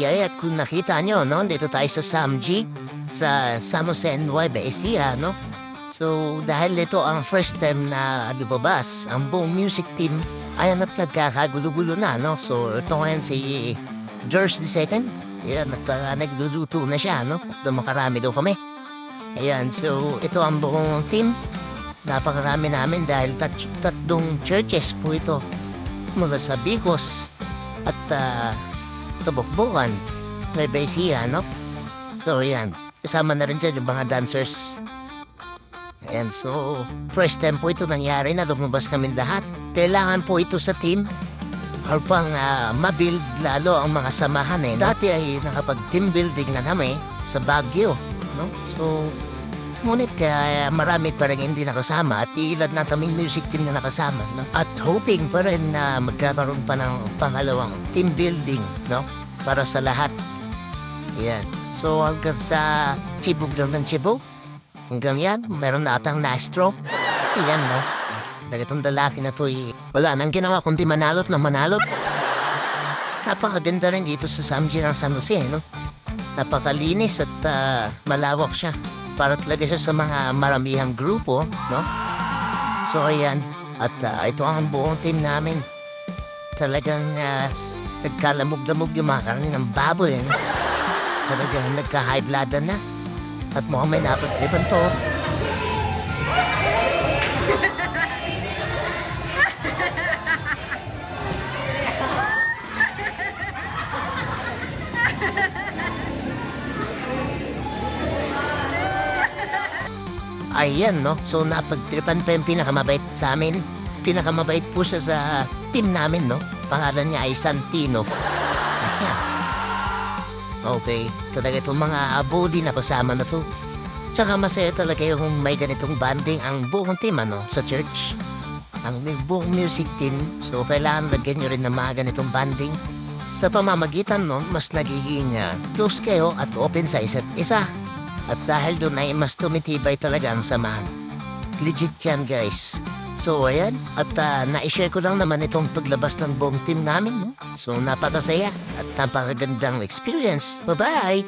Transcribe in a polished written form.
PBA at kung nakita nyo, no, dito tayo sa SAMG, sa San Jose, Nueva Ecija, no? So, dahil ito ang first time na lumabas, ang buong music team ay nagkakagulo-gulo na, no? So, ito ngayon si George II, yan, nagluluto na siya, no? Makarami daw kami. Ayan, so, ito ang buong team. Napakarami namin dahil tatlong churches po ito mula sa Bicos at Kabukbukan, Nueva Ecija, no? So, yan. Kasama na rin dyan yung mga dancers. Ayan, so, first time po ito nangyari na lumabas kami lahat. Kailangan po ito sa team upang mabuild lalo ang mga samahan eh. Dati ay nakapag-team building na kami sa Baguio, no? So, ngunit marami pa rin hindi nakasama at ilan na kaming music team na nakasama, no? At hoping pa rin na magkakaroon pa ng pangalawang team building, no? Para sa lahat. Ayan. So hanggang sa Chibog lang ng Chibog, hanggang yan, meron na atang na-stroke. Ayan, no? Itong lalaki na to wala nang ginawa kundi manalot na manalot. Napakaganda rin dito sa SAMG ng San Jose, no? Napakalinis at malawak siya. Para talaga siya sa mga maramihang grupo, no? So, ayan. At ito ang buong team namin. Talagang nagkalamog-lamog yung mga karne ng baboy. Talagang nagka-high bloodan na. At mukhang may napag-tripan to. Ayan, no? So, napagtripan pa yung pinakamabait sa amin. Pinakamabait po siya sa team namin, no? Pangalan niya ay Santino. Ayan. Okay. Talaga itong mga body na kasama na to. Tsaka masaya talaga yung may ganitong banding ang buong team, ano? Sa church. Ang buong music team. So, kailangan lagyan nyo rin ng mga ganitong banding. Sa pamamagitan nun, mas nagiging close kayo at open sa isa't isa. At dahil doon ay mas tumitibay talaga ang samahan. Legit yan, guys. So, ayan. At na-share ko lang naman itong paglabas ng buong team namin, no? So, napakasaya at napakagandang experience. Bye-bye!